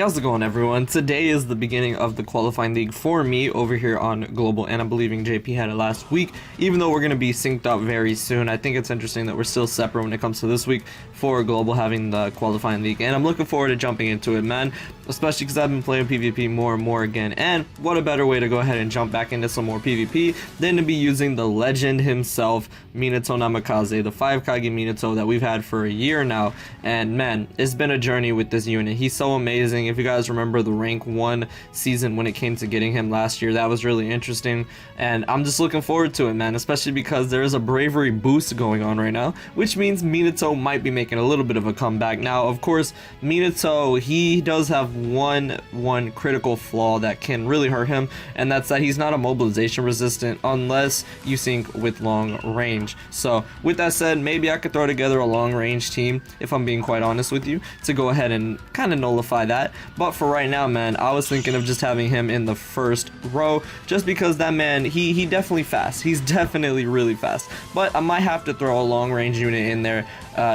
Hey, how's it going, everyone? Today is the beginning of the qualifying league for me over here on Global, and I'm believing JP had it last week. Even though we're going to be synced up very soon, I think it's interesting that we're still separate when it comes to this week for Global having the qualifying league, and I'm looking forward to jumping into it, man, especially because I've been playing PvP more and more again, and what a better way to go ahead and jump back into some more PvP than to be using the legend himself, Minato Namikaze, the 5 Kage Minato that we've had for a year now, and man, it's been a journey with this unit. He's so amazing. If you guys remember the rank 1 season when it came to getting him last year, that was really interesting, and I'm just looking forward to it, man, especially because there is a bravery boost going on right now, which means Minato might be making a little bit of a comeback. Now, of course, Minato, he does have one critical flaw that can really hurt him, and that's that he's not a mobilization resistant unless you sync with long range. So with that said, maybe I could throw together a long range team, if I'm being quite honest with you, to go ahead and kind of nullify that. But for right now, man, I was thinking of just having him in the first row, just because that man, he definitely fast. He's definitely really fast. But I might have to throw a long range unit in there,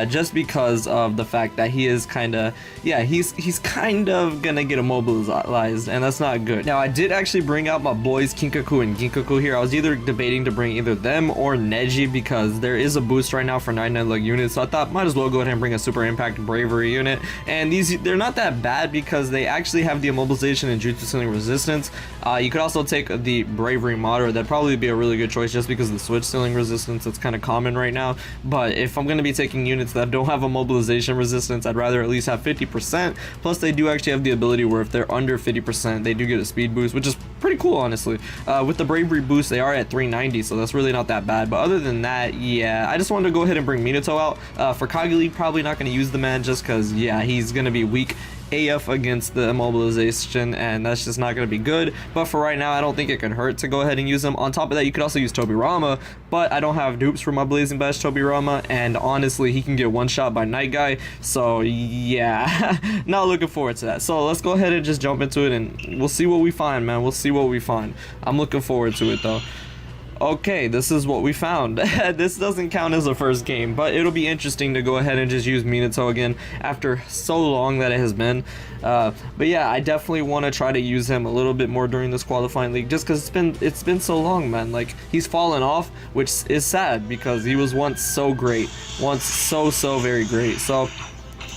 just because of the fact that he is kind of, yeah, he's kind of gonna get immobilized, and that's not good. Now, I did actually bring out my boys Kinkaku and Ginkaku here. I was either debating to bring either them or Neji, because there is a boost right now for 99 leg units, so I thought might as well go ahead and bring a super impact bravery unit. And they're not that bad because they actually have the immobilization and jutsu ceiling resistance. You could also take the bravery modder. That'd probably be a really good choice just because of the switch ceiling resistance that's kind of common right now. But if I'm going to be taking units that don't have a mobilization resistance, I'd rather at least have 50%. Plus, they do actually have the ability where if they're under 50%, they do get a speed boost, which is pretty cool, honestly. With the bravery boost, they are at 390, so that's really not that bad. But other than that, yeah, I just wanted to go ahead and bring Minato out. For Kage League, probably not going to use the man just because, yeah, he's going to be weak AF against the immobilization, and that's just not going to be good. But for right now, I don't think it could hurt to go ahead and use him. On top of that, you could also use Tobirama, but I don't have dupes for my Blazing Bash Tobirama, and honestly, he can get one shot by Night Guy, so yeah, not looking forward to that. So let's go ahead and just jump into it, and we'll see what we find, man. We'll see what we find. I'm looking forward to it, though. Okay, this is what we found. This doesn't count as a first game, but it'll be interesting to go ahead and just use Minato again after so long that it has been. But yeah, I definitely want to try to use him a little bit more during this qualifying league, just because it's been so long, man. Like, he's fallen off, which is sad because he was once so great, once so very great. So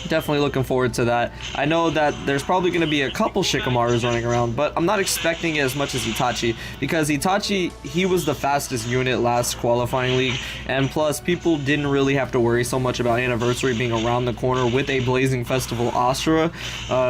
definitely looking forward to that. I know that there's probably going to be a couple Shikamarus running around, but I'm not expecting it as much as Itachi, because Itachi, he was the fastest unit last qualifying league, and plus people didn't really have to worry so much about Anniversary being around the corner with a Blazing Festival Asura.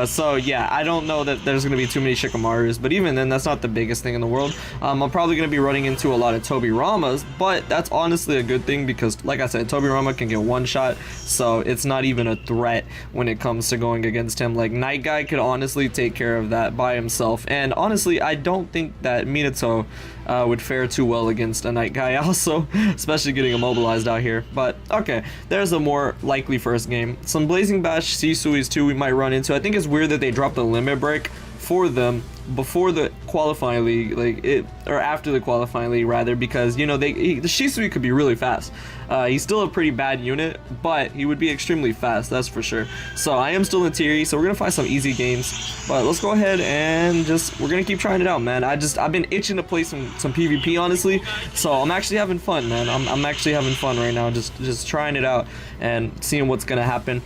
So yeah, I don't know that there's going to be too many Shikamarus, but even then, that's not the biggest thing in the world. I'm probably going to be running into a lot of Tobiramas, but that's honestly a good thing because, like I said, Tobirama can get one shot, so it's not even a threat when it comes to going against him. Like, Night Guy could honestly take care of that by himself, and honestly, I don't think that Minato would fare too well against a Night Guy also, especially getting immobilized out here. But okay, there's a more likely first game. Some Blazing Bash Sisuis too we might run into. I think it's weird that they dropped the limit break for them before the qualifying league, or after the qualifying league rather, because, you know, the Shisui could be really fast. He's still a pretty bad unit, but he would be extremely fast, that's for sure. So I am still in Tier E, so we're gonna find some easy games, but let's go ahead and we're gonna keep trying it out, man. I've been itching to play some PvP, honestly, so I'm actually having fun, man. I'm actually having fun right now, just trying it out and seeing what's gonna happen.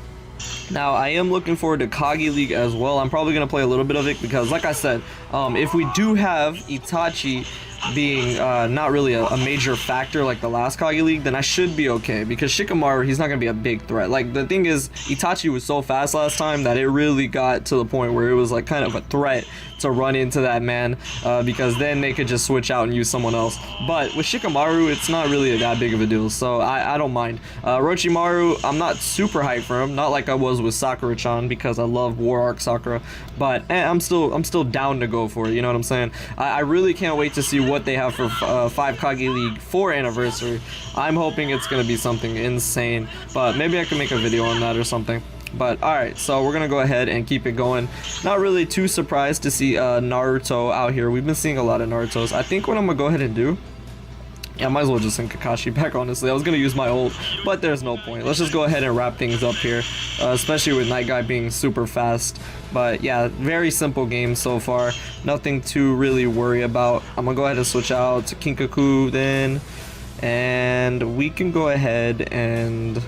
Now, I am looking forward to Kage League as well. I'm probably going to play a little bit of it because, like I said, if we do have Itachi being not really a major factor like the last Kage League, then I should be okay, because Shikamaru, he's not going to be a big threat. Like, the thing is, Itachi was so fast last time that it really got to the point where it was like kind of a threat to run into that man, because then they could just switch out and use someone else. But with Shikamaru, it's not really that big of a deal, so I don't mind. Orochimaru, I'm not super hyped for him, not like I was with Sakura-chan, because I love War Arc Sakura, but I'm still down to go for it, you know what I'm saying? I really can't wait to see what they have for 5 Kage League 4 anniversary. I'm hoping it's going to be something insane, but maybe I can make a video on that or something. But alright, so we're gonna go ahead and keep it going. Not really too surprised to see Naruto out here. We've been seeing a lot of Narutos. I think what I'm gonna go ahead and do Yeah, I might as well just send Kakashi back, honestly. I was going to use my ult, but there's no point. Let's just go ahead and wrap things up here, especially with Night Guy being super fast. But yeah, very simple game so far. Nothing to really worry about. I'm going to go ahead and switch out to Kinkaku then. And we can go ahead and...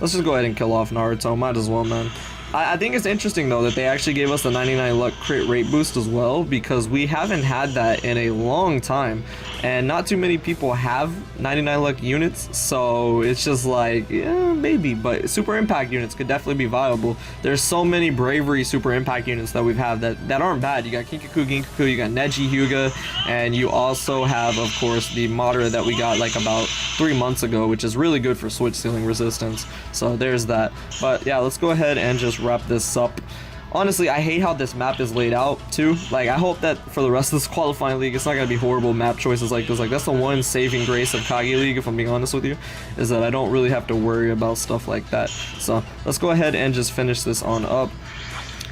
let's just go ahead and kill off Naruto. Might as well, man. I think it's interesting though that they actually gave us the 99 luck crit rate boost as well, because we haven't had that in a long time and not too many people have 99 luck units, so it's just like, yeah, maybe, but super impact units could definitely be viable. There's so many bravery super impact units that we've had that aren't bad. You got Kinkaku, Ginkaku, you got Neji, Hyuga, and you also have, of course, the Madara that we got like about 3 months ago, which is really good for switch ceiling resistance. So there's that. But yeah, let's go ahead and just wrap this up. Honestly, I hate how this map is laid out too. Like, I hope that for the rest of this qualifying league, it's not gonna be horrible map choices like this. Like, that's the one saving grace of Kage League, if I'm being honest with you, is that I don't really have to worry about stuff like that. So let's go ahead and just finish this on up.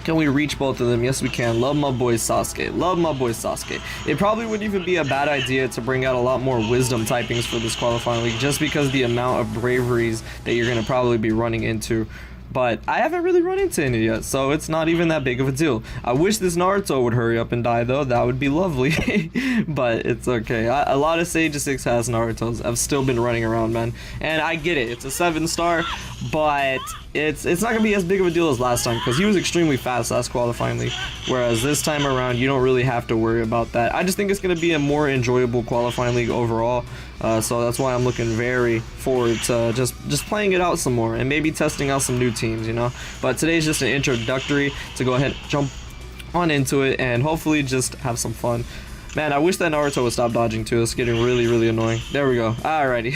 Can we reach both of them? Yes, we can. Love my boy Sasuke. Love my boy Sasuke. It probably wouldn't even be a bad idea to bring out a lot more wisdom typings for this qualifying league, just because the amount of braveries that you're gonna probably be running into. But I haven't really run into any yet, so it's not even that big of a deal. I wish this Naruto would hurry up and die though. That would be lovely. But it's okay. A lot of Sage 6 has Narutos. I've still been running around, man. And I get it. It's a 7-star, but it's not gonna be as big of a deal as last time, because he was extremely fast last qualifying league, whereas this time around you don't really have to worry about that. I just think it's gonna be a more enjoyable qualifying league overall, so that's why I'm looking very forward to just playing it out some more and maybe testing out some new teams, you know. But today's just an introductory to go ahead, jump on into it, and hopefully just have some fun. Man, I wish that Naruto would stop dodging too. It's getting really, really annoying. There we go. Alrighty.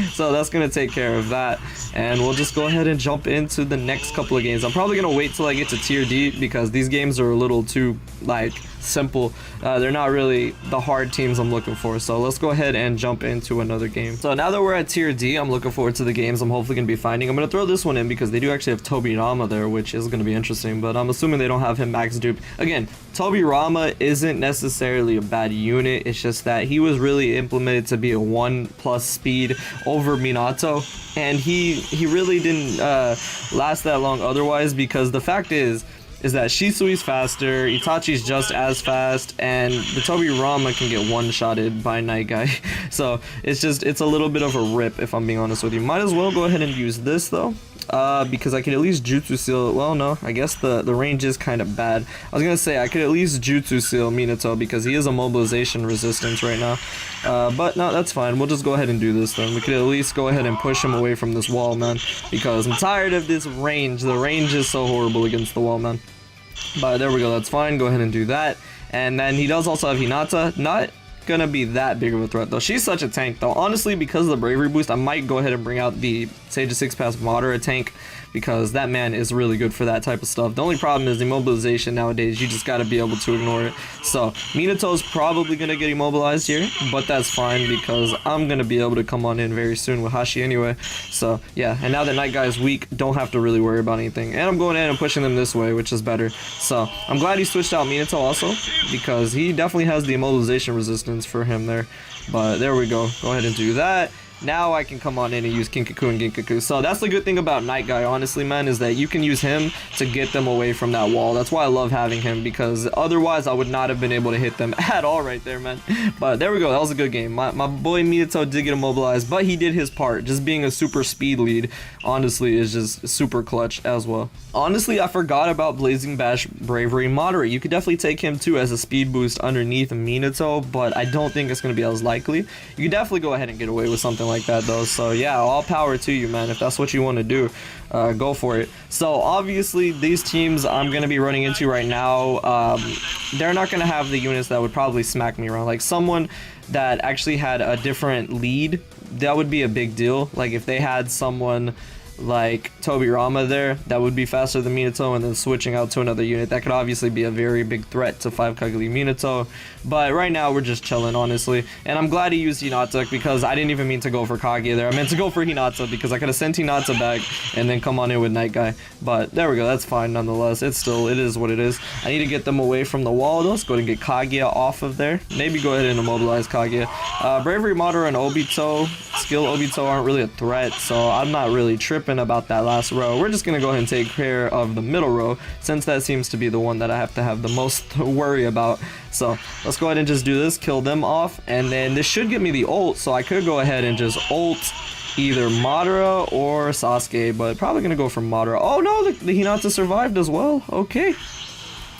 So that's going to take care of that. And we'll just go ahead and jump into the next couple of games. I'm probably going to wait till I get to tier D, because these games are a little too, like, simple. They're not really the hard teams I'm looking for. So let's go ahead and jump into another game. So now that we're at tier D, I'm looking forward to the games I'm hopefully going to be finding. I'm going to throw this one in because they do actually have Tobirama there, which is going to be interesting. But I'm assuming they don't have him max dupe. Again, Tobirama isn't necessarily a bad unit. It's just that he was really implemented to be a 1+ speed over Minato, and he really didn't last that long otherwise, because the fact is that Shisui's faster, Itachi's just as fast, and the Tobirama can get one-shotted by Night Guy. So it's a little bit of a rip, if I'm being honest with you. Might as well go ahead and use this though, because I could at least Jutsu Seal. Well, no, I guess the range is kind of bad. I was gonna say I could at least Jutsu Seal Minato, because he is a mobilization resistance right now. But no, that's fine. We'll just go ahead and do this then. We could at least go ahead and push him away from this wall, man, because I'm tired of this range. The range is so horrible against the wall, man. But there we go, that's fine. Go ahead and do that. And then he does also have Hinata. Not gonna be that big of a threat though. She's such a tank though. Honestly, because of the bravery boost, I might go ahead and bring out the Sage 6 Pass Madara tank, because that man is really good for that type of stuff. The only problem is the immobilization nowadays. You just got to be able to ignore it. So Minato's probably going to get immobilized here, but that's fine, because I'm going to be able to come on in very soon with Hashi anyway. So yeah, and now that Night Guy is weak, don't have to really worry about anything. And I'm going in and pushing them this way, which is better. So I'm glad he switched out Minato also, because he definitely has the immobilization resistance for him there. But there we go. Go ahead and do that. Now I can come on in and use Kinkaku and Ginkaku. So that's the good thing about Night Guy, honestly, man, is that you can use him to get them away from that wall. That's why I love having him, because otherwise I would not have been able to hit them at all right there, man. But there we go. That was a good game. My boy Minato did get immobilized, but he did his part. Just being a super speed lead, honestly, is just super clutch as well. Honestly, I forgot about Blazing Bash Bravery Moderate. You could definitely take him too as a speed boost underneath Minato, but I don't think it's going to be as likely. You could definitely go ahead and get away with something like that though. So yeah, all power to you, man. If that's what you want to do, go for it. So obviously these teams I'm going to be running into right now, they're not going to have the units that would probably smack me around. Like someone that actually had a different lead, that would be a big deal. Like if they had someone like Tobirama there that would be faster than Minato, and then switching out to another unit that could obviously be a very big threat to 5 Kage League Minato. But right now we're just chilling, honestly, and I'm glad he used Hinata because I didn't even mean to go for Kaguya there. I meant to go for Hinata because I could have sent Hinata back and then come on in with Night Guy. But there we go, that's fine nonetheless. It is what it is. I need to get them away from the wall though. Let's go ahead and get Kaguya off of there. Maybe go ahead and immobilize Kaguya. Bravery, Madara, and Obito, skill Obito aren't really a threat, so I'm not really tripping about that last row. We're just gonna go ahead and take care of the middle row since that seems to be the one that I have to have the most to worry about. So let's go ahead and just do this, kill them off, and then this should give me the ult, so I could go ahead and just ult either Madara or Sasuke, but probably gonna go for Madara. Oh no, the Hinata survived as well. Okay,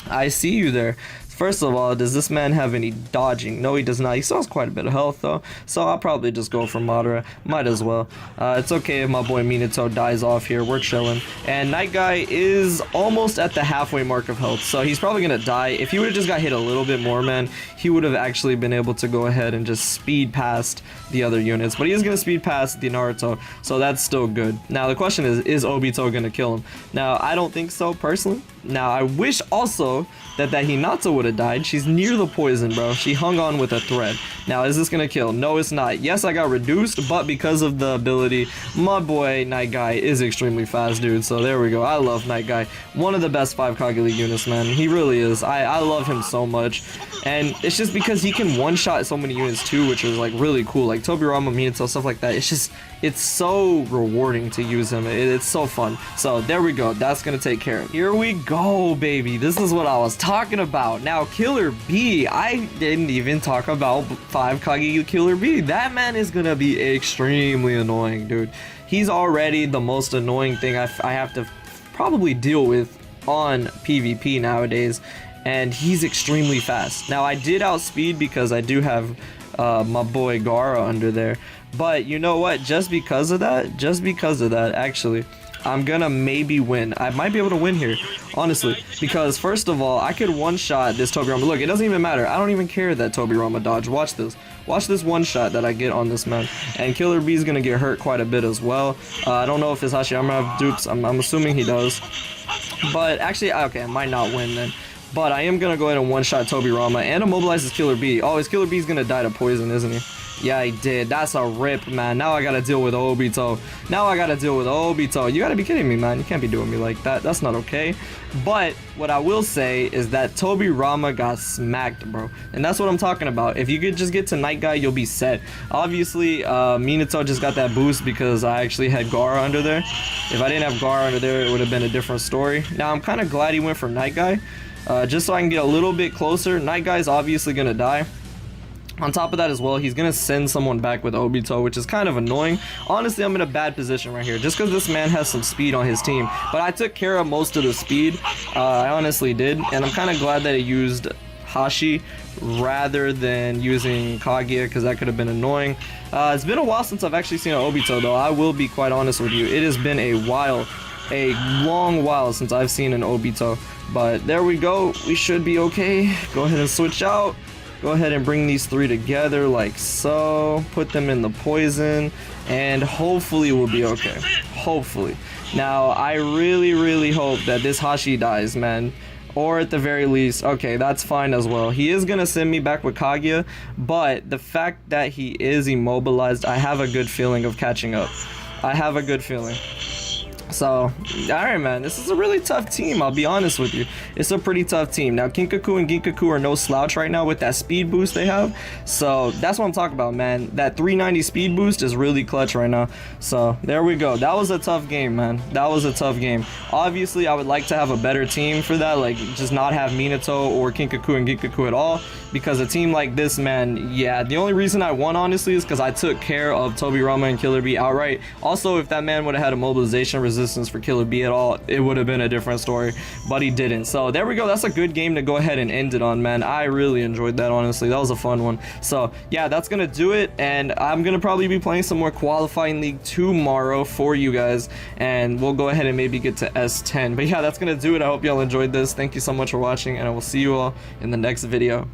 I see you there. First of all, does this man have any dodging? No, he does not. He still has quite a bit of health, though. So I'll probably just go for Madara. Might as well. It's okay if my boy Minato dies off here. We're chilling. And Night Guy is almost at the halfway mark of health. So he's probably going to die. If he would have just got hit a little bit more, man, he would have actually been able to go ahead and just speed past the other units. But he is going to speed past the Naruto. So that's still good. Now, the question is Obito going to kill him? Now, I don't think so, personally. Now, I wish also that Hinata would have died. She's near the poison, bro. She hung on with a thread. Now, is this gonna kill? No, it's not. Yes, I got reduced, but because of the ability, my boy Night Guy is extremely fast, dude. So there we go. I love Night Guy. One of the best 5 Kage League units, man. He really is. I love him so much. And it's just because he can one-shot so many units too, which is like really cool. Like Tobirama, Minato, stuff like that. It's so rewarding to use him. It's so fun. So there we go. That's gonna take care of it. Here we go, baby. This is what I was talking about. Now, Killer B. I didn't even talk about 5 Kage Killer B. That man is gonna be extremely annoying, dude. He's already the most annoying thing I have to probably deal with on PvP nowadays. And he's extremely fast. Now, I did outspeed because I do have my boy Gaara under there. But you know what? Just because of that, actually, I'm gonna maybe win. I might be able to win here, honestly. Because first of all, I could one-shot this Tobirama. Look, it doesn't even matter. I don't even care that Tobirama dodge. Watch this. Watch this one-shot that I get on this man. And Killer B is gonna get hurt quite a bit as well. I don't know if his Hashirama have dupes. I'm assuming he does. But actually, okay, I might not win then. But I am gonna go ahead and one-shot Tobirama and immobilize his Killer B. Oh, his Killer B is gonna die to poison, isn't he? Yeah, he did. That's a rip, man. Now I gotta deal with Obito. You gotta be kidding me, man. You can't be doing me like that. That's not okay. But what I will say is that Tobirama got smacked, bro. And that's what I'm talking about. If you could just get to Night Guy, you'll be set. Obviously, Minato just got that boost because I actually had Gaara under there. If I didn't have Gaara under there, it would have been a different story. Now, I'm kind of glad he went for Night Guy. Just so I can get a little bit closer. Night Guy's obviously gonna die. On top of that as well, he's gonna send someone back with Obito, which is kind of annoying. Honestly, I'm in a bad position right here, just because this man has some speed on his team. But I took care of most of the speed. I honestly did, and I'm kind of glad that he used Hashi rather than using Kaguya, because that could have been annoying. It's been a while since I've actually seen an Obito, though. I will be quite honest with you. It has been a long while since I've seen an Obito. But there we go. We should be okay. Go ahead and switch out. Go ahead and bring these 3 together like so. Put them in the poison. And hopefully we'll be okay. Hopefully. Now, I really hope that this Hashi dies, man. Or at the very least, okay, that's fine as well. He is going to send me back with Kaguya. But the fact that he is immobilized, I have a good feeling of catching up. I have a good feeling. So, alright, man, this is a really tough team, I'll be honest with you. It's a pretty tough team. Now, Kinkaku and Ginkaku are no slouch right now with that speed boost they have. So, that's what I'm talking about, man. That 390 speed boost is really clutch right now. So, there we go. That was a tough game, man. That was a tough game. Obviously, I would like to have a better team for that. Like, just not have Minato or Kinkaku and Ginkaku at all. Because a team like this, man, yeah, the only reason I won, honestly, is because I took care of Tobirama and Killer B outright. Also, if that man would have had a mobilization resistance for Killer B at all, it would have been a different story, but he didn't. So there we go. That's a good game to go ahead and end it on, man. I really enjoyed that, honestly. That was a fun one. So yeah, that's gonna do it, and I'm gonna probably be playing some more qualifying league tomorrow for you guys, and we'll go ahead and maybe get to S10. But yeah, that's gonna do it. I hope y'all enjoyed this. Thank you so much for watching, and I will see you all in the next video.